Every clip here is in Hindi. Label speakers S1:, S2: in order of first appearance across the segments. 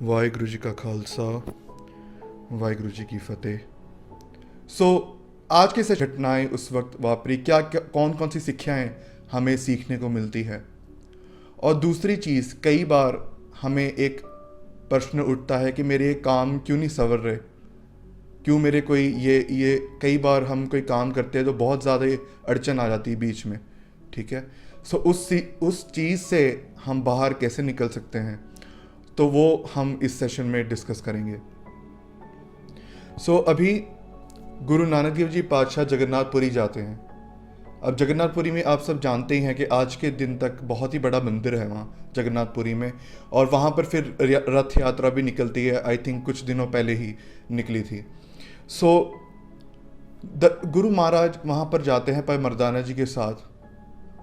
S1: वाहिगुरु जी का खालसा, वाहिगुरु जी की फतेह। आज के से घटनाएं उस वक्त वापरी, क्या कौन कौन सी शिक्षाएं हमें सीखने को मिलती है। और दूसरी चीज़, कई बार हमें एक प्रश्न उठता है कि मेरे ये काम क्यों नहीं संवर रहे, क्यों मेरे कोई ये कई बार हम कोई काम करते हैं तो बहुत ज़्यादा अड़चन आ जाती है बीच में। ठीक है, उस चीज़ से हम बाहर कैसे निकल सकते हैं, तो वो हम इस सेशन में डिस्कस करेंगे। अभी गुरु नानक देव जी पातशाह जगन्नाथपुरी जाते हैं। अब जगन्नाथपुरी में आप सब जानते ही हैं कि आज के दिन तक बहुत ही बड़ा मंदिर है वहाँ जगन्नाथपुरी में, और वहाँ पर फिर रथ यात्रा भी निकलती है। आई थिंक कुछ दिनों पहले ही निकली थी। गुरु महाराज वहाँ पर जाते हैं भाई मर्दाना जी के साथ,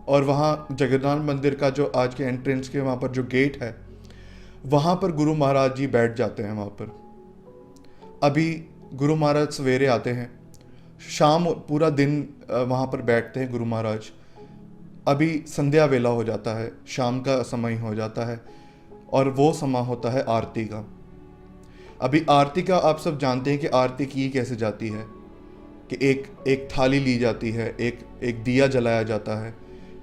S1: और वहाँ जगन्नाथ मंदिर का जो आज के एंट्रेंस के वहाँ पर जो गेट है, वहाँ पर गुरु महाराज जी बैठ जाते हैं वहाँ पर। अभी गुरु महाराज सवेरे आते हैं, शाम पूरा दिन वहाँ पर बैठते हैं गुरु महाराज। अभी संध्या वेला हो जाता है, शाम का समय हो जाता है, और वो समय होता है आरती का। अभी आरती का आप सब जानते हैं कि आरती की कैसे जाती है, कि एक थाली ली जाती है, एक दिया जलाया जाता है,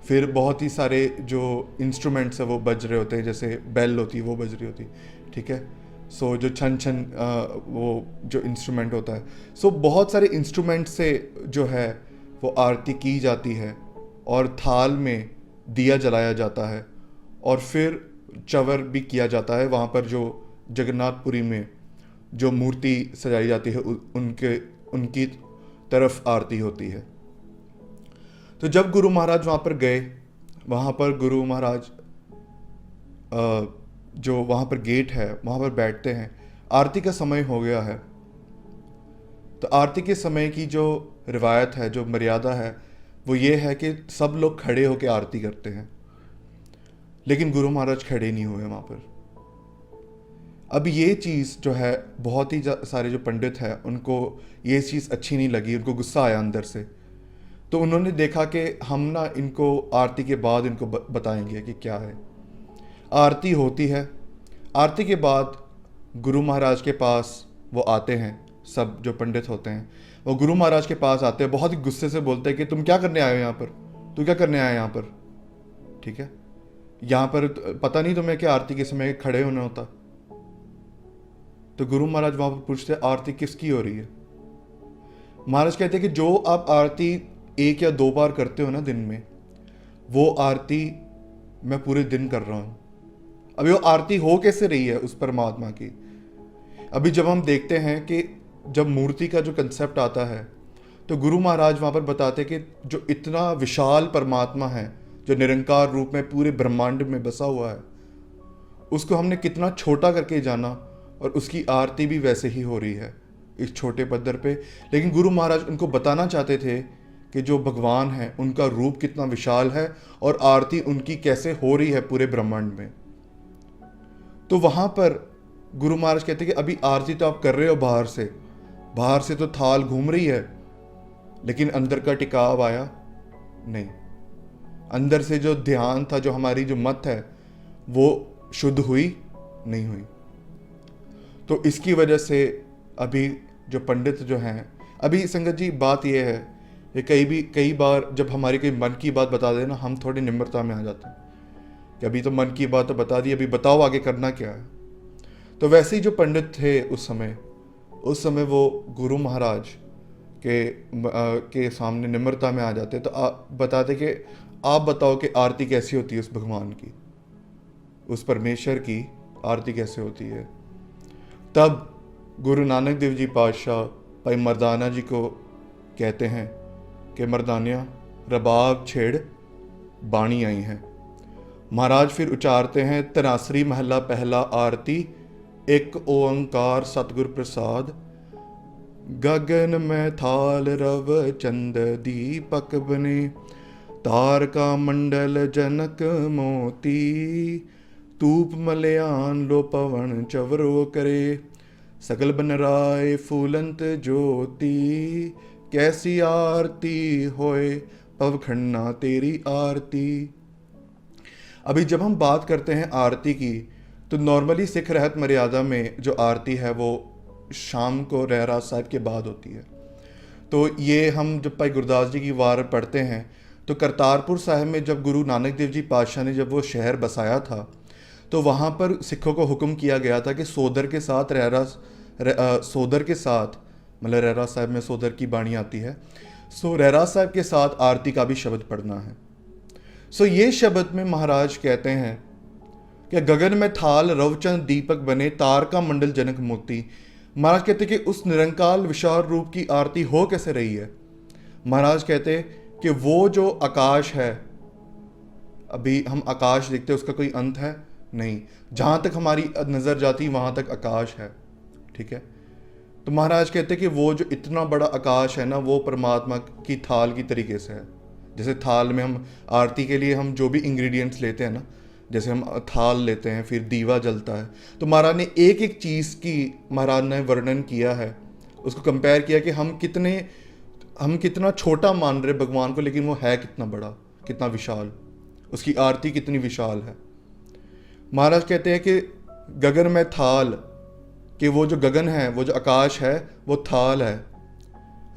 S1: फिर बहुत ही सारे जो इंस्ट्रूमेंट्स है वो बज रहे होते हैं, जैसे बेल होती है वो बज रही होती है। ठीक है, जो छन छन वो जो इंस्ट्रूमेंट होता है, बहुत सारे इंस्ट्रूमेंट से जो है वो आरती की जाती है, और थाल में दिया जलाया जाता है, और फिर चवर भी किया जाता है। वहाँ पर जो जगन्नाथपुरी में जो मूर्ति सजाई जाती है उनकी तरफ आरती होती है। तो जब गुरु महाराज वहाँ पर गए, वहाँ पर गुरु महाराज जो वहाँ पर गेट है वहाँ पर बैठते हैं। आरती का समय हो गया है, तो आरती के समय की जो रिवायत है, जो मर्यादा है, वो ये है कि सब लोग खड़े होकर आरती करते हैं, लेकिन गुरु महाराज खड़े नहीं हुए वहाँ पर। अब ये चीज़ जो है, बहुत ही सारे जो पंडित हैं उनको ये चीज़ अच्छी नहीं लगी, उनको गुस्सा आया अंदर से। तो उन्होंने देखा कि हम ना इनको आरती के बाद इनको बताएंगे कि क्या है। आरती होती है, आरती के बाद गुरु महाराज के पास वो आते हैं, सब जो पंडित होते हैं वो गुरु महाराज के पास आते हैं, बहुत ही गुस्से से बोलते हैं कि तुम क्या करने आए हो यहाँ पर, तू क्या करने आया यहाँ पर। ठीक है, यहाँ पर पता नहीं तुम्हें कि आरती के समय खड़े होना होता। तो गुरु महाराज वहाँ पर पूछते आरती किसकी हो रही है। महाराज कहते हैं कि जो आप आरती 1 या 2 बार करते हो ना दिन में, वो आरती मैं पूरे दिन कर रहा हूँ। अभी वो आरती हो कैसे रही है उस परमात्मा की। अभी जब हम देखते हैं कि जब मूर्ति का जो कंसेप्ट आता है, तो गुरु महाराज वहाँ पर बताते कि जो इतना विशाल परमात्मा है, जो निरंकार रूप में पूरे ब्रह्मांड में बसा हुआ है, उसको हमने कितना छोटा करके जाना, और उसकी आरती भी वैसे ही हो रही है इस छोटे पद्धर पे। लेकिन गुरु महाराज उनको बताना चाहते थे कि जो भगवान है उनका रूप कितना विशाल है, और आरती उनकी कैसे हो रही है पूरे ब्रह्मांड में। तो वहाँ पर गुरु महाराज कहते कि अभी आरती तो आप कर रहे हो बाहर से तो थाल घूम रही है, लेकिन अंदर का टिकाव आया नहीं। अंदर से जो ध्यान था, जो हमारी जो मत है, वो शुद्ध हुई नहीं हुई। तो इसकी वजह से अभी जो पंडित जो हैं, अभी संगत जी बात ये है, ये कई बार जब हमारी कोई मन की बात बता देना, हम थोड़ी निम्रता में आ जाते हैं कि अभी तो मन की बात तो बता दी, अभी बताओ आगे करना क्या है। तो वैसे ही जो पंडित थे उस समय वो गुरु महाराज के सामने निम्रता में आ जाते। तो बताते कि आप बताओ कि आरती कैसी होती है उस भगवान की, उस परमेश्वर की आरती कैसे होती है। तब गुरु नानक देव जी पातशाह भाई मर्दाना जी को कहते हैं कि मर्दानिया रबाब छेड़ बाणी आई हैं। महाराज फिर उचारते हैं तनासरी महला पहला आरती, एक ओंकार सतगुर प्रसाद, गगन में थाल रव चंद दीपक बने, तार का मंडल जनक मोती, तूप मलयान लो पवन चवरो करे, सकल बन राय फूलंत ज्योति, कैसी आरती होए पवखन्ना तेरी आरती। अभी जब हम बात करते हैं आरती की, तो नॉर्मली सिख रहत मर्यादा में जो आरती है वो शाम को रहरास साहिब के बाद होती है। तो ये हम जब भाई गुरदास जी की वार पढ़ते हैं तो करतारपुर साहिब में जब गुरु नानक देव जी पातशाह ने जब वो शहर बसाया था तो वहाँ पर सिखों को हुक्म किया गया था कि सोदर के साथ सोदर के साथ मतलब रहरास साहिब में सोदर की बाणी आती है, सो रहरास साहिब के साथ आरती का भी शब्द पढ़ना है। सो ये शब्द में महाराज कहते हैं कि गगन में थाल रवचंद दीपक बने तार का मंडल जनक मोती। महाराज कहते कि उस निरंकाल विशाल रूप की आरती हो कैसे रही है। महाराज कहते कि वो जो आकाश है, अभी हम आकाश देखते हैं, उसका कोई अंत है नहीं, जहाँ तक हमारी नज़र जाती वहाँ तक आकाश है, ठीक है। तो महाराज कहते कि वो जो इतना बड़ा आकाश है ना, वो परमात्मा की थाल की तरीके से है। जैसे थाल में हम आरती के लिए हम जो भी इंग्रेडिएंट्स लेते हैं ना, जैसे हम थाल लेते हैं, फिर दीवा जलता है, तो महाराज ने एक एक चीज़ की महाराज ने वर्णन किया है, उसको कंपेयर किया कि हम कितना छोटा मान रहे भगवान को, लेकिन वो है कितना बड़ा, कितना विशाल, उसकी आरती कितनी विशाल है। महाराज कहते हैं कि गगन में थाल, कि वो जो गगन है, वो जो आकाश है, वो थाल है।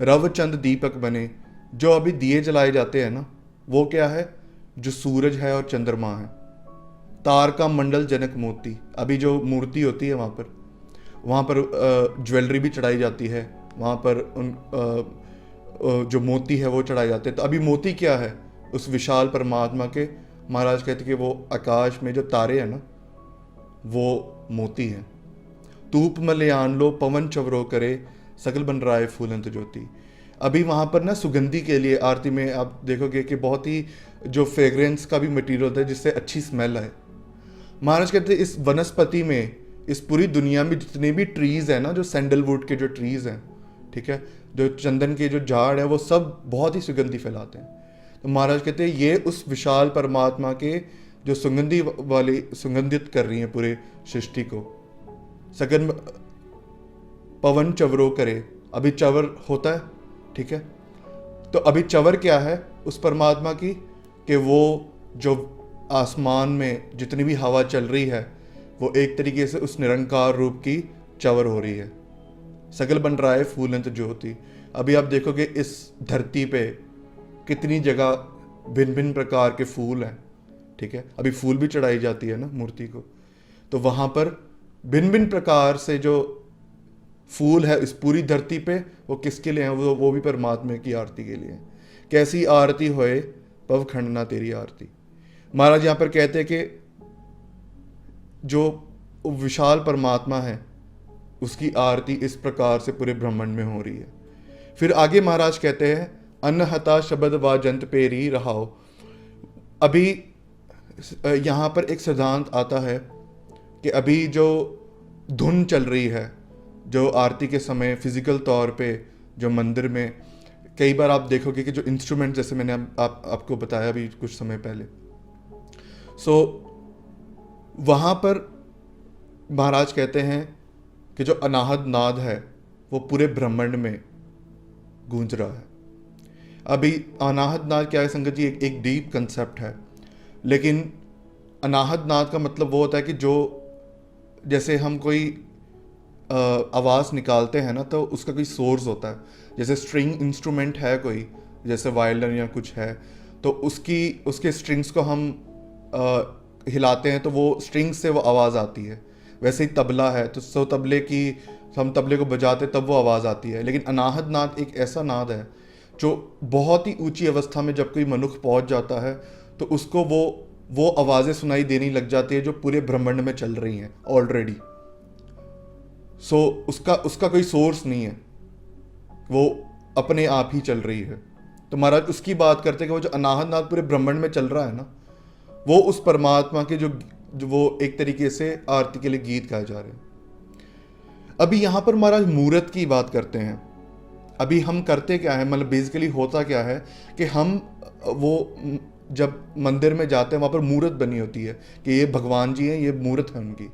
S1: रवचंद दीपक बने, जो अभी दिए जलाए जाते हैं ना, वो क्या है, जो सूरज है और चंद्रमा है। तार का मंडल जनक मोती, अभी जो मूर्ति होती है वहाँ पर ज्वेलरी भी चढ़ाई जाती है, वहाँ पर जो मोती है वो चढ़ाए जाते हैं। तो अभी मोती क्या है, उस विशाल परमात्मा के, महाराज कहते कि वो आकाश में जो तारे हैं ना, वो मोती हैं। तूप मलयान लो पवन चवरो करे, सकल बन राय फूलंत ज्योति। अभी वहाँ पर ना सुगंधी के लिए आरती में आप देखोगे कि बहुत ही जो फ्रेग्रेंस का भी मटेरियल होता है जिससे अच्छी स्मेल है। महाराज कहते हैं इस वनस्पति में, इस पूरी दुनिया में जितने भी ट्रीज़ हैं ना, जो सैंडलवुड के जो ट्रीज़ हैं, ठीक है, जो चंदन के जो झाड़ है, वो सब बहुत ही सुगंधी फैलाते हैं। तो महाराज कहते हैं ये उस विशाल परमात्मा के जो सुगंधित कर रही हैं पूरे सृष्टि को। सगन पवन चवरो करे, अभी चवर होता है, ठीक है। तो अभी चवर क्या है उस परमात्मा की, कि वो जो आसमान में जितनी भी हवा चल रही है, वो एक तरीके से उस निरंकार रूप की चवर हो रही है। सगल बन रहा है फूलंत ज्योति। अभी आप देखोगे इस धरती पे कितनी जगह भिन्न भिन्न प्रकार के फूल हैं, ठीक है। अभी फूल भी चढ़ाई जाती है ना मूर्ति को, तो वहाँ पर भिन्न भिन्न प्रकार से जो फूल है इस पूरी धरती पे, वो किसके लिए हैं, वो भी परमात्मा की आरती के लिए। कैसी आरती होए पव खंडना तेरी आरती। महाराज यहाँ पर कहते हैं कि जो विशाल परमात्मा है उसकी आरती इस प्रकार से पूरे ब्रह्मांड में हो रही है। फिर आगे महाराज कहते हैं अन्नहता शब्द व जंत पेरी रहाओ। अभी यहाँ पर एक सिद्धांत आता है कि अभी जो धुन चल रही है, जो आरती के समय फिजिकल तौर पे जो मंदिर में कई बार आप देखोगे कि जो इंस्ट्रूमेंट, जैसे मैंने आपको बताया अभी कुछ समय पहले, वहाँ पर महाराज कहते हैं कि जो अनाहद नाद है वो पूरे ब्रह्मांड में गूंज रहा है। अभी अनाहद नाद क्या है संगत जी, एक डीप कंसेप्ट है, लेकिन अनाहद नाद का मतलब वो होता है कि जो, जैसे हम कोई आवाज़ निकालते हैं ना, तो उसका कोई सोर्स होता है। जैसे स्ट्रिंग इंस्ट्रूमेंट है कोई, जैसे वायलिन या कुछ है, तो उसके स्ट्रिंग्स को हम हिलाते हैं तो वो स्ट्रिंग्स से वो आवाज़ आती है। वैसे ही तबला है, तो हम तबले को बजाते तब वो आवाज़ आती है। लेकिन अनाहद नाद एक ऐसा नाद है जो बहुत ही ऊंची अवस्था में जब कोई मनुष्य पहुंच जाता है तो उसको वो आवाज़ें सुनाई देनी लग जाती है जो पूरे ब्रह्मांड में चल रही हैं ऑलरेडी। उसका कोई सोर्स नहीं है, वो अपने आप ही चल रही है। तो महाराज उसकी बात करते हैं कि वो जो अनाहद नाद पूरे ब्रह्मांड में चल रहा है ना, वो उस परमात्मा के जो वो एक तरीके से आरती के लिए गीत गाए जा रहे हैं। अभी यहाँ पर महाराज मूर्त की बात करते हैं। अभी हम करते क्या है, मतलब बेसिकली होता क्या है कि हम वो जब मंदिर में जाते हैं वहाँ पर मूर्त बनी होती है कि ये भगवान जी हैं, ये मूर्त है उनकी।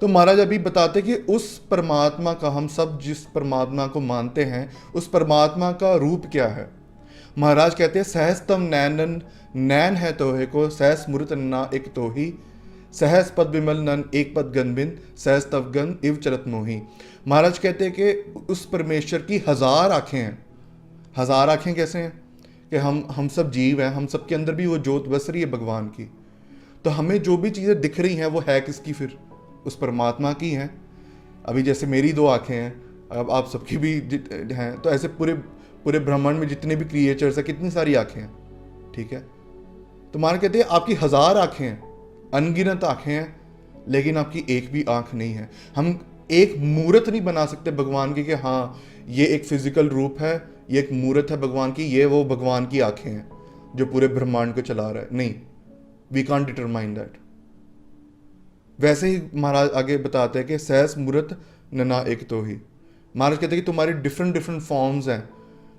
S1: तो महाराज अभी बताते कि उस परमात्मा का, हम सब जिस परमात्मा को मानते हैं, उस परमात्मा का रूप क्या है। महाराज कहते हैं सहस्तम नैनन, नैन है तोहे को सहस मूर्त ना एक तो ही, सहज पद विमल नन एक पद गन बिन सहज तव गन इव चलत मोही। महाराज कहते हैं कि उस परमेश्वर की 1000 आंखें हैं। 1000 आंखें कैसे हैं कि हम सब जीव हैं, हम सब के अंदर भी वो जोत बस रही है भगवान की। तो हमें जो भी चीज़ें दिख रही हैं वो है किसकी? फिर उस परमात्मा की हैं। अभी जैसे मेरी 2 आंखें हैं, अब आप सबकी भी हैं, तो ऐसे पूरे पूरे ब्रह्मांड में जितने भी क्रिएचर्स हैं कितनी सारी आंखें हैं, ठीक है। तो मान कहते हैं आपकी 1000 आंखें हैं, अनगिनत आंखें हैं, लेकिन आपकी एक भी आंख नहीं है। हम एक मूर्त नहीं बना सकते भगवान की कि हाँ ये एक फिजिकल रूप है, ये एक मूर्त है भगवान की, ये वो भगवान की आंखें हैं जो पूरे ब्रह्मांड को चला रहा है। नहीं, वी कांट डिटरमाइन दैट। वैसे ही महाराज आगे बताते हैं कि सहस मूर्त नना एक तो ही। महाराज कहते हैं कि तुम्हारी डिफरेंट डिफरेंट फॉर्म्स हैं।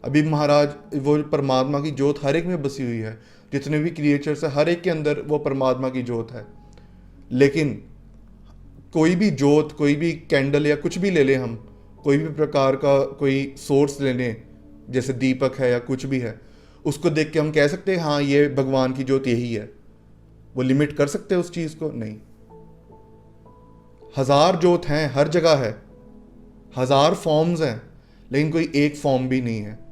S1: अभी महाराज वो परमात्मा की जोत हर एक में बसी हुई है, जितने भी क्रिएचर्स है हर एक के अंदर वो परमात्मा की जोत है। लेकिन कोई भी जोत, कोई भी कैंडल या कुछ भी ले लें, हम कोई भी प्रकार का कोई सोर्स ले लें, जैसे दीपक है या कुछ भी है, उसको देख के हम कह सकते हैं हाँ ये भगवान की जोत यही है? वो लिमिट कर सकते हैं उस चीज को? नहीं। 1000 जोत हैं, हर जगह है, 1000 फॉर्म्स हैं, लेकिन कोई एक फॉर्म भी नहीं है।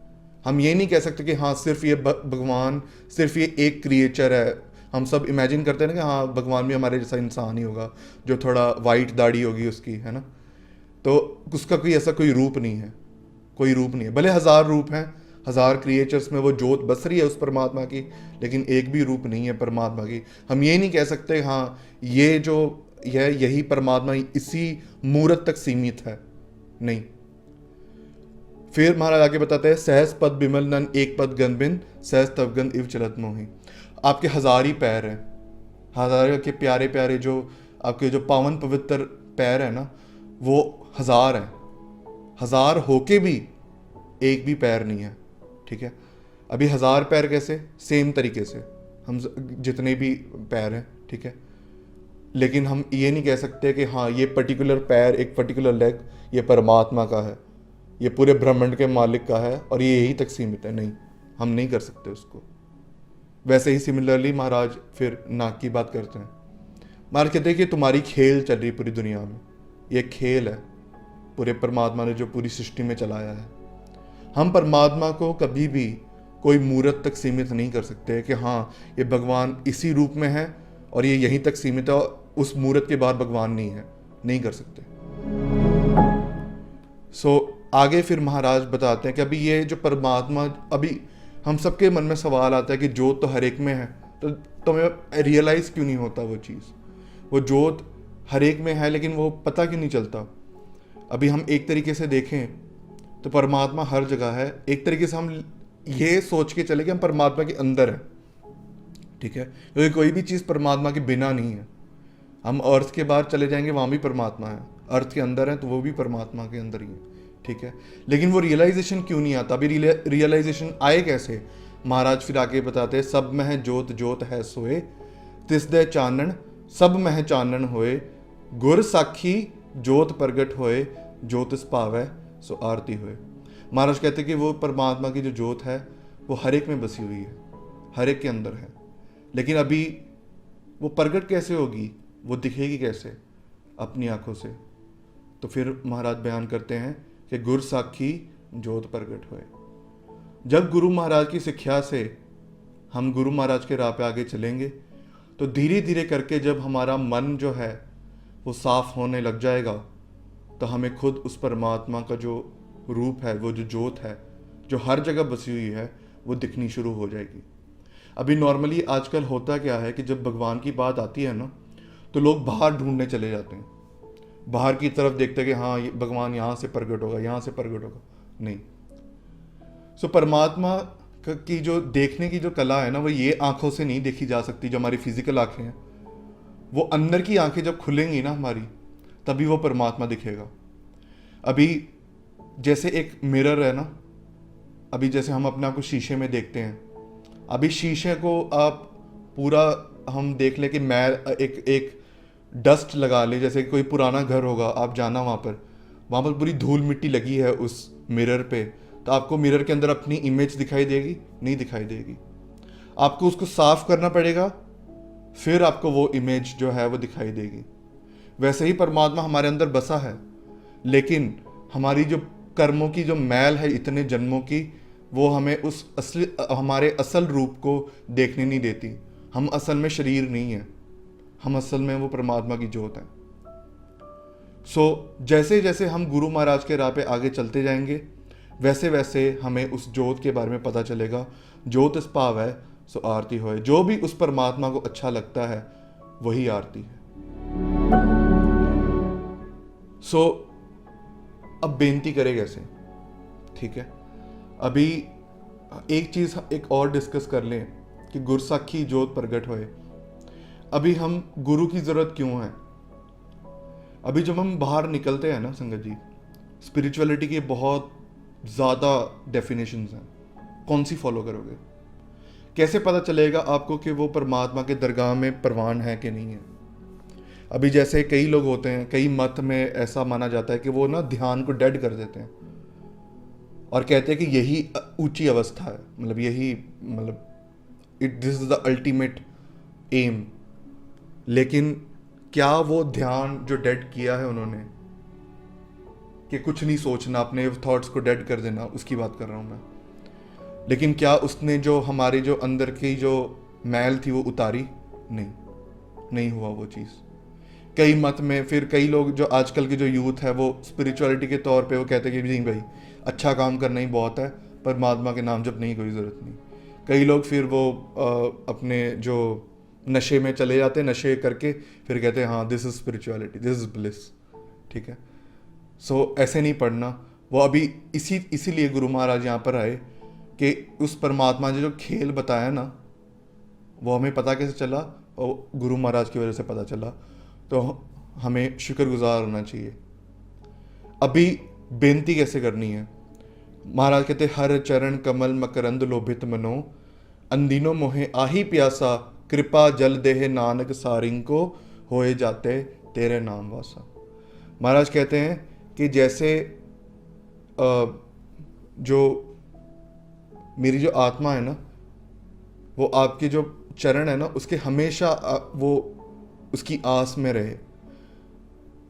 S1: हम ये नहीं कह सकते कि हाँ सिर्फ ये भगवान, सिर्फ ये एक क्रिएचर है। हम सब इमेजिन करते हैं ना कि हाँ भगवान भी हमारे जैसा इंसान ही होगा, जो थोड़ा वाइट दाढ़ी होगी उसकी, है ना। तो उसका कोई ऐसा कोई रूप नहीं है, कोई रूप नहीं है। भले 1000 रूप हैं, 1000 क्रिएचर्स में वो जोत बस रही है उस परमात्मा की, लेकिन एक भी रूप नहीं है परमात्मा की। हम ये नहीं कह सकते हाँ ये जो यही परमात्मा इसी मूर्त तक सीमित है, नहीं। फिर महाराज आगे बताते हैं सहस पद बिमल नन एक पद गन बिन सहस तवगन इव चलत मोही। आपके 1000 ही पैर हैं, 1000 के प्यारे प्यारे जो आपके जो पावन पवित्र पैर है ना, वो 1000 हैं। 1000 होके भी एक भी पैर नहीं है, ठीक है। अभी 1000 पैर कैसे? सेम तरीके से हम जितने भी पैर हैं, ठीक है। लेकिन हम ये नहीं कह सकते कि हाँ ये पर्टिकुलर पैर, एक पर्टिकुलर लेग ये परमात्मा का है, ये पूरे ब्रह्मांड के मालिक का है और ये यही तक सीमित है। नहीं, हम नहीं कर सकते उसको। वैसे ही सिमिलरली महाराज फिर नाक की बात करते हैं। महाराज कहते हैं कि तुम्हारी खेल चल रही पूरी दुनिया में, ये खेल है पूरे परमात्मा ने जो पूरी सृष्टि में चलाया है। हम परमात्मा को कभी भी कोई मूर्त तक सीमित नहीं कर सकते कि हाँ ये भगवान इसी रूप में है और ये यहीं तक सीमित है, उस मूर्त के बाद भगवान नहीं है, नहीं कर सकते। आगे फिर महाराज बताते हैं कि अभी ये जो परमात्मा, अभी हम सबके मन में सवाल आता है कि जोत तो हर एक में है, तो तुम्हें रियलाइज क्यों नहीं होता वो चीज़? वो जोत हर एक में है लेकिन वो पता क्यों नहीं चलता? अभी हम एक तरीके से देखें तो परमात्मा हर जगह है। एक तरीके से हम ये सोच के चले कि हम परमात्मा के अंदर हैं, ठीक है, क्योंकि कोई भी चीज़ परमात्मा के बिना नहीं है। हम अर्थ के बाहर चले जाएंगे, वहाँ भी परमात्मा है, अर्थ के अंदर है तो वो भी परमात्मा के अंदर ही है, ठीक है। लेकिन वो रियलाइजेशन क्यों नहीं आता? अभी रियलाइजेशन आए कैसे? महाराज फिर आगे बताते हैं, सब में है जोत जोत है सोए तिस दे चानन सब में है चानन होए गुर साखी जोत प्रगट होए ज्योतिष पावे सो आरती होए। महाराज कहते हैं कि वो परमात्मा की जो जोत है वो हर एक में बसी हुई है, हर एक के अंदर है, लेकिन अभी वो प्रगट कैसे होगी, वो दिखेगी कैसे? अपनी आंखों से। तो फिर महाराज बयान करते हैं कि गुर साखी जोत प्रगट होए। जब गुरु महाराज की शिक्षा से हम गुरु महाराज के राह पे आगे चलेंगे तो धीरे धीरे करके जब हमारा मन जो है वो साफ होने लग जाएगा तो हमें खुद उस परमात्मा का जो रूप है, वो जो जोत है जो हर जगह बसी हुई है, वो दिखनी शुरू हो जाएगी। अभी नॉर्मली आजकल होता क्या है कि जब भगवान की बात आती है ना तो लोग बाहर ढूंढने चले जाते हैं, बाहर की तरफ देखते हैं कि हाँ ये भगवान यहाँ से प्रकट होगा, यहाँ से प्रकट होगा। नहीं। परमात्मा की जो देखने की जो कला है ना, वो ये आंखों से नहीं देखी जा सकती जो हमारी फिजिकल आंखें हैं। वो अंदर की आंखें जब खुलेंगी ना हमारी, तभी वो परमात्मा दिखेगा। अभी जैसे एक मिरर है ना, अभी जैसे हम अपने आप को शीशे में देखते हैं, अभी शीशे को आप पूरा हम देख ले कि मैं एक डस्ट लगा ले, जैसे कोई पुराना घर होगा, आप जाना वहाँ पर पूरी धूल मिट्टी लगी है उस मिरर पे, तो आपको मिरर के अंदर अपनी इमेज दिखाई देगी? नहीं दिखाई देगी। आपको उसको साफ करना पड़ेगा, फिर आपको वो इमेज जो है वो दिखाई देगी। वैसे ही परमात्मा हमारे अंदर बसा है, लेकिन हमारी जो कर्मों की जो मैल है इतने जन्मों की, वो हमें उस असली हमारे असल रूप को देखने नहीं देती। हम असल में शरीर नहीं है, हम असल में वो परमात्मा की ज्योत है। जैसे जैसे हम गुरु महाराज के राह पे आगे चलते जाएंगे, वैसे वैसे हमें उस ज्योत के बारे में पता चलेगा। ज्योत इस भाव है सो आरती होए। जो भी उस परमात्मा को अच्छा लगता है वही आरती है। अब बेनती करें कैसे? ठीक है, अभी एक चीज एक और डिस्कस कर लें कि गुरसाखी ज्योत प्रगट होए। अभी हम गुरु की जरूरत क्यों है? अभी जब हम बाहर निकलते हैं ना संगत जी, स्पिरिचुअलिटी की बहुत ज़्यादा डेफिनेशंस हैं। कौन सी फॉलो करोगे? कैसे पता चलेगा आपको कि वो परमात्मा के दरगाह में परवान है कि नहीं है? अभी जैसे कई लोग होते हैं, कई मत में ऐसा माना जाता है कि वो ना ध्यान को डेड कर देते हैं और कहते हैं कि यही ऊंची अवस्था है, मतलब यही this is the ultimate aim. लेकिन क्या वो ध्यान जो डेड किया है उन्होंने, कि कुछ नहीं सोचना, अपने थॉट्स को डेड कर देना, उसकी बात कर रहा हूँ मैं, लेकिन क्या उसने जो हमारे जो अंदर की जो मैल थी वो उतारी? नहीं हुआ वो चीज़। कई मत में फिर कई लोग जो आजकल के जो यूथ है वो स्पिरिचुअलिटी के तौर पे वो कहते हैं कि नहीं भाई, अच्छा काम करना ही बहुत है, परमात्मा के नाम जप नहीं, कोई ज़रूरत नहीं। कई लोग फिर वो अपने जो नशे में चले जाते हैं, नशे करके फिर कहते हैं हाँ this is spirituality, this is bliss. ठीक है, ऐसे नहीं पढ़ना। वो अभी इसीलिए गुरु महाराज यहाँ पर आए कि उस परमात्मा ने जो खेल बताया ना, वो हमें पता कैसे चला? और गुरु महाराज की वजह से पता चला। तो हमें शुक्रगुजार होना चाहिए। अभी बेनती कैसे करनी है? महाराज कहते हर चरण कमल मकरंद लोभित मनो, अंदीनो मोहे आही प्यासा, कृपा जल देह नानक सारिंग को, होए जाते तेरे नाम वासा। महाराज कहते हैं कि जैसे जो मेरी जो आत्मा है ना, वो आपके जो चरण है ना उसके हमेशा वो उसकी आस में रहे।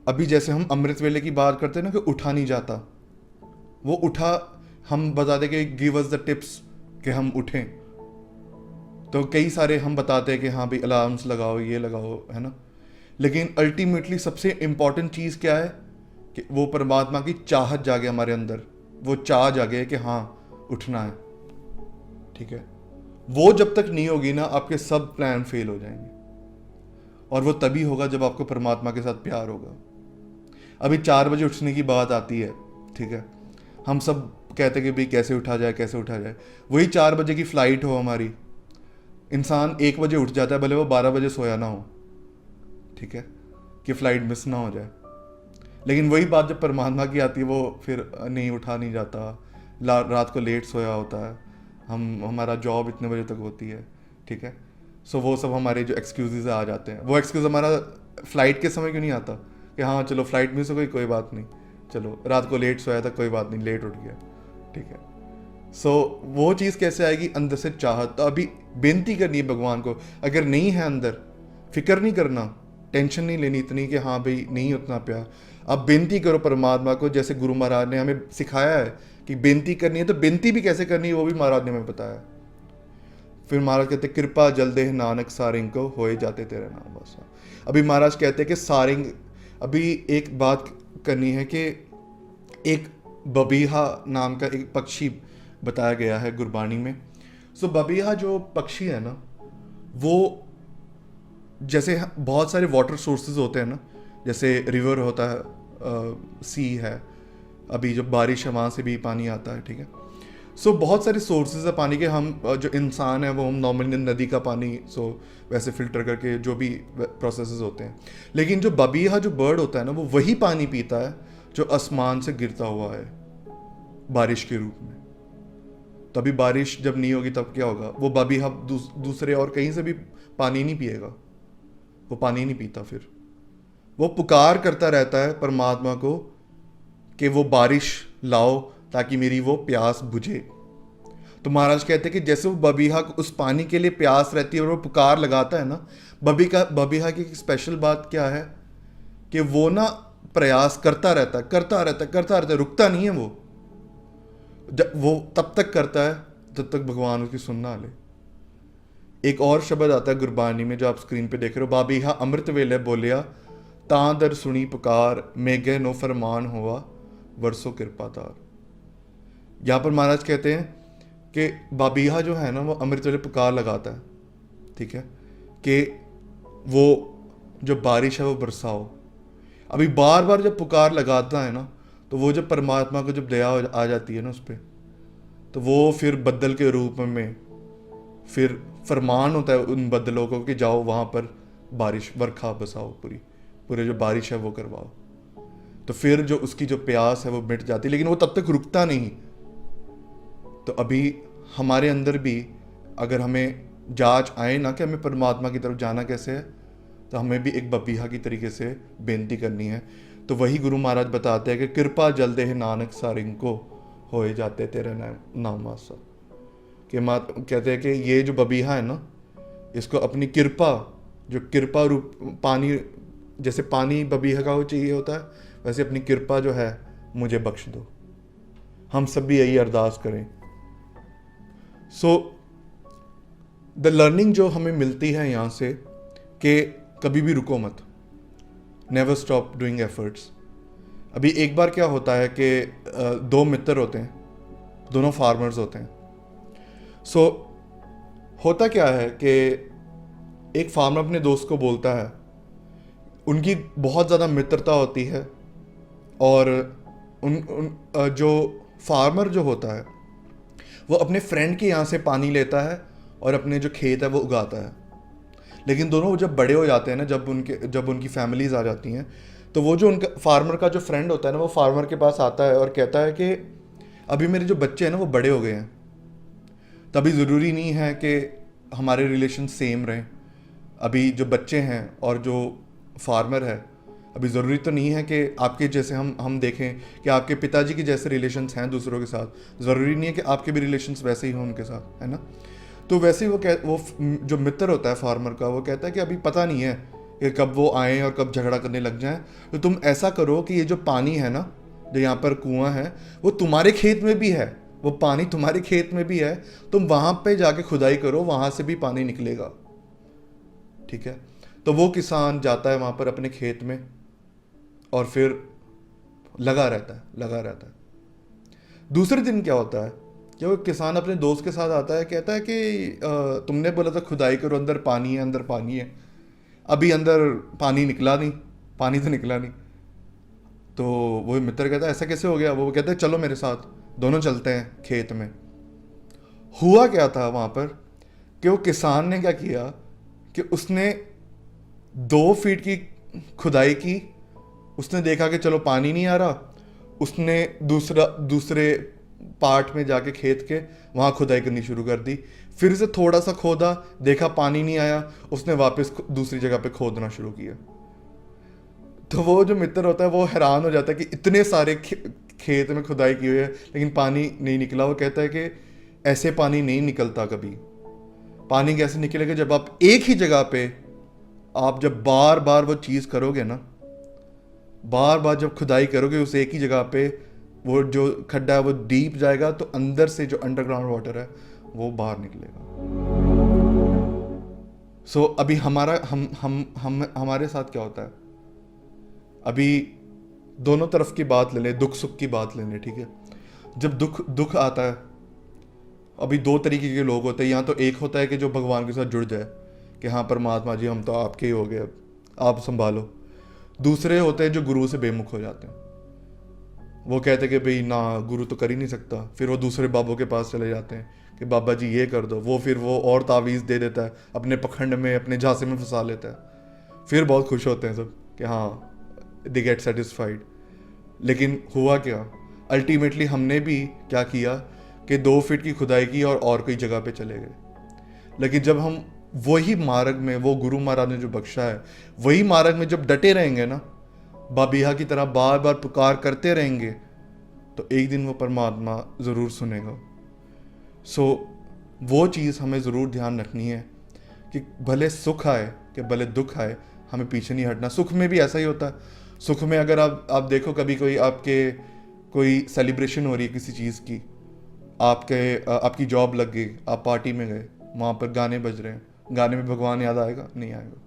S1: अभी जैसे हम अमृत वेले की बात करते हैं ना कि उठा नहीं जाता, वो उठा, हम बताते कि गिव अस द टिप्स कि हम उठें, तो कई सारे हम बताते हैं कि हाँ भाई अलार्म्स लगाओ, ये लगाओ, है ना। लेकिन अल्टीमेटली सबसे इम्पॉर्टेंट चीज़ क्या है कि वो परमात्मा की चाहत जागे हमारे अंदर, वो चाह जागे कि हाँ उठना है। ठीक है, वो जब तक नहीं होगी ना, आपके सब प्लान फेल हो जाएंगे। और वो तभी होगा जब आपको परमात्मा के साथ प्यार होगा। अभी 4 बजे उठने की बात आती है, ठीक है, हम सब कहते हैं कि भाई कैसे उठा जाए, कैसे उठा जाए। वही 4 बजे की फ्लाइट हो हमारी, इंसान 1 बजे उठ जाता है, भले वो 12 बजे सोया ना हो, ठीक है, कि फ्लाइट मिस ना हो जाए। लेकिन वही बात जब परमात्मा की आती है, वो फिर नहीं उठा नहीं जाता, रात को लेट सोया होता है, हमारा जॉब इतने बजे तक होती है। ठीक है, वो सब हमारे जो एक्सक्यूज़ आ जाते हैं। वो एक्सक्यूज़ हमारा फ़्लाइट के समय क्यों नहीं आता कि हाँ चलो फ्लाइट मिस हो गई, कोई बात नहीं, चलो रात को लेट सोया था, कोई बात नहीं, लेट उठ गया। ठीक है, वो चीज़ कैसे आएगी? अंदर से चाहत। तो अभी बेनती करनी है भगवान को। अगर नहीं है अंदर, फिक्र नहीं करना, टेंशन नहीं लेनी इतनी कि हाँ भाई नहीं उतना प्यार। अब बेनती करो परमात्मा को, जैसे गुरु महाराज ने हमें सिखाया है कि बेनती करनी है। तो बेनती भी कैसे करनी है वो भी महाराज ने हमें बताया। फिर महाराज कहते कृपा जल दे नानक सारिंग को, होए जाते तेरा नाम वासा। अभी महाराज कहते हैं कि सारिंग, अभी एक बात करनी है कि एक बबीहा नाम का एक पक्षी बताया गया है गुरबाणी में। बबीहा जो पक्षी है ना, वो जैसे बहुत सारे वाटर सोर्सेज होते हैं ना, जैसे रिवर होता है, सी है, अभी जब बारिश है वहाँ से भी पानी आता है। ठीक है, बहुत सारे सोर्सेज है पानी के। हम जो इंसान है वो हम नॉर्मली नदी का पानी वैसे फिल्टर करके जो भी प्रोसेसेस होते हैं। लेकिन जो बबीहा जो बर्ड होता है ना, वो वही पानी पीता है जो आसमान से गिरता हुआ है बारिश के रूप में। तभी बारिश जब नहीं होगी तब क्या होगा? वो बबीहा दूसरे और कहीं से भी पानी नहीं पिएगा, वो पानी नहीं पीता। फिर वो पुकार करता रहता है परमात्मा को कि वो बारिश लाओ ताकि मेरी वो प्यास बुझे। तो महाराज कहते हैं कि जैसे वो बबीहा को उस पानी के लिए प्यास रहती है और वो पुकार लगाता है ना, बबीहा की स्पेशल बात क्या है कि वो ना प्रयास करता रहता है, करता रहता है, रुकता नहीं है वो। वो तब तक करता है जब तक भगवान उसकी सुन ना ले। एक और शब्द आता है गुरबानी में जो आप स्क्रीन पे देख रहे हो, बाबीहा अमृत वेले बोलिया तां दर सुनी पुकार, मेघे नो फरमान हुआ वर्षों कृपा तार। यहाँ पर महाराज कहते हैं कि बाबीहा जो है ना वो अमृत वेले पुकार लगाता है, ठीक है, कि वो जो बारिश है वो बरसाओ। अभी बार बार जब पुकार लगाता है ना, तो वो जब परमात्मा को जब दया आ जाती है ना उस पर, तो वो फिर बद्दल के रूप में फिर फरमान होता है उन बद्दलों को कि जाओ वहाँ पर बारिश बरखा बसाओ, पूरे जो बारिश है वो करवाओ। तो फिर जो उसकी जो प्यास है वो मिट जाती है, लेकिन वो तब तक रुकता नहीं। तो अभी हमारे अंदर भी अगर हमें जांच आए ना कि हमें परमात्मा की तरफ जाना कैसे है, तो हमें भी एक बबीहा की तरीके से बेनती करनी है। तो वही गुरु महाराज बताते हैं कि कृपा जल दे नानक सारिंग को होए जाते तेरे नाम आसा। कि मात कहते हैं कि ये जो बबीहा है ना, इसको अपनी कृपा, जो कृपा रूप पानी, जैसे पानी बबीहा का वो चाहिए होता है, वैसे अपनी कृपा जो है मुझे बख्श दो। हम सब भी यही अरदास करें। सो द लर्निंग जो हमें मिलती है यहाँ से कि कभी भी रुको मत, नेवर स्टॉप डूइंग एफर्ट्स। अभी एक बार क्या होता है कि दो मित्र होते हैं, दोनों फार्मर्स होते हैं। सो होता क्या है कि एक फार्मर अपने दोस्त को बोलता है, उनकी बहुत ज़्यादा मित्रता होती है, और जो फार्मर जो होता है वो अपने फ्रेंड के यहाँ से पानी लेता है और अपने जो खेत है वो उगाता है। लेकिन दोनों जब बड़े हो जाते हैं ना, जब उनकी फैमिलीज आ जाती हैं, तो वो जो उनका फार्मर का जो फ्रेंड होता है ना, वो फार्मर के पास आता है और कहता है कि अभी मेरे जो बच्चे हैं ना वो बड़े हो गए हैं, तभी ज़रूरी नहीं है कि हमारे रिलेशन सेम रहें। अभी जो बच्चे हैं और जो फार्मर है, अभी ज़रूरी तो नहीं है कि आपके जैसे हम देखें कि आपके पिताजी के जैसे रिलेशंस हैं दूसरों के साथ, ज़रूरी नहीं है कि आपके भी रिलेशंस वैसे ही हों उनके साथ, है ना। तो वैसे ही वो जो मित्र होता है फार्मर का, वो कहता है कि अभी पता नहीं है कि कब वो आएँ और कब झगड़ा करने लग जाएं, तो तुम ऐसा करो कि ये जो पानी है ना, जो यहाँ पर कुआं है, वो तुम्हारे खेत में भी है, वो पानी तुम्हारे खेत में भी है, तुम वहाँ पे जाके खुदाई करो, वहाँ से भी पानी निकलेगा, ठीक है। तो वो किसान जाता है वहाँ पर अपने खेत में और फिर लगा रहता है। दूसरे दिन क्या होता है कि वो किसान अपने दोस्त के साथ आता है, कहता है कि तुमने बोला था खुदाई करो, अंदर पानी है, अभी अंदर पानी तो निकला नहीं। तो वो मित्र कहता है ऐसा कैसे हो गया। वो कहता है चलो मेरे साथ, दोनों चलते हैं खेत में। हुआ क्या था वहाँ पर कि वो किसान ने क्या किया कि उसने 2 फीट की खुदाई की, उसने देखा कि चलो पानी नहीं आ रहा, उसने दूसरे पार्ट में जाके खेत के वहाँ खुदाई करनी शुरू कर दी। फिर से थोड़ा सा खोदा, देखा पानी नहीं आया, उसने वापस दूसरी जगह पे खोदना शुरू किया। तो वो जो मित्र होता है वो हैरान हो जाता है कि इतने सारे खेत में खुदाई की हुई है लेकिन पानी नहीं निकला। वो कहता है कि ऐसे पानी नहीं निकलता कभी। पानी कैसे निकलेगा जब आप एक ही जगह पे, आप जब बार बार वो चीज़ करोगे ना, बार बार जब खुदाई करोगे उस एक ही जगह पे, वो जो खड्डा है वो डीप जाएगा, तो अंदर से जो अंडरग्राउंड वाटर है वो बाहर निकलेगा। सो अभी हमारे साथ क्या होता है, अभी दोनों तरफ की बात ले लें, दुख सुख की बात ले लें, ठीक है। जब दुख आता है, अभी 2 तरीके के लोग होते हैं। यहाँ तो एक होता है कि जो भगवान के साथ जुड़ जाए कि हाँ परमात्मा जी हम तो आपके ही हो गए, अब आप संभालो। दूसरे होते हैं जो गुरु से बेमुख हो जाते हैं, वो कहते हैं कि भाई ना, गुरु तो कर ही नहीं सकता। फिर वो दूसरे बाबों के पास चले जाते हैं कि बाबा जी ये कर दो, फिर वो और तावीज़ दे देता है, अपने पखंड में, अपने झांसे में फंसा लेता है। फिर बहुत खुश होते हैं सब कि हाँ दे गेट सेटिस्फाइड। लेकिन हुआ क्या, अल्टीमेटली हमने भी क्या किया कि 2 फीट की खुदाई की और कोई जगह पे चले गए। लेकिन जब हम वही मार्ग में, वो गुरु महाराज ने जो बख्शा है, वही मार्ग में जब डटे रहेंगे ना, बाबीहा की तरह बार बार पुकार करते रहेंगे, तो एक दिन वो परमात्मा ज़रूर सुनेगा। सो वो चीज़ हमें ज़रूर ध्यान रखनी है कि भले सुख आए कि भले दुख आए, हमें पीछे नहीं हटना। सुख में भी ऐसा ही होता है। सुख में अगर आप देखो, कभी कोई आपके कोई सेलिब्रेशन हो रही है किसी चीज़ की, आपकी जॉब लग गई, आप पार्टी में गए, वहाँ पर गाने बज रहे हैं, गाने में भगवान याद आएगा? नहीं आएगा।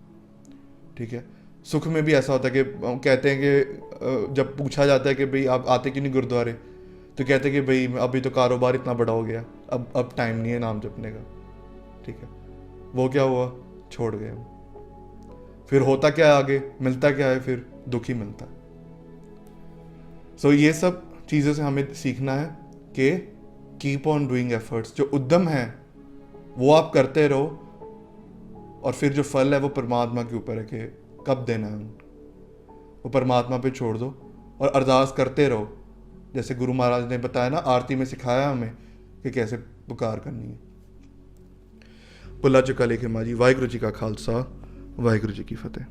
S1: ठीक है। सुख में भी ऐसा होता है कि कहते हैं कि जब पूछा जाता है कि भाई आप आते क्यों नहीं गुरुद्वारे, तो कहते हैं कि भाई अभी तो कारोबार इतना बड़ा हो गया, अब टाइम नहीं है नाम जपने का। ठीक है। वो क्या हुआ? छोड़ गए हम। फिर होता क्या है आगे? मिलता क्या है? फिर दुख ही मिलता है। सो ये सब चीज़ों से हमें सीखना है कि कीप ऑन डूइंग एफर्ट्स। जो उद्यम है वो आप करते रहो, और फिर जो फल है वो परमात्मा के ऊपर है कि कब देना है वो परमात्मा पे छोड़ दो, और अरदास करते रहो। जैसे गुरु महाराज ने बताया ना, आरती में सिखाया हमें कि कैसे पुकार करनी है। भुला चुका लेके माँ जी। वाहिगुरु जी का खालसा, वाहिगुरु जी की फतेह।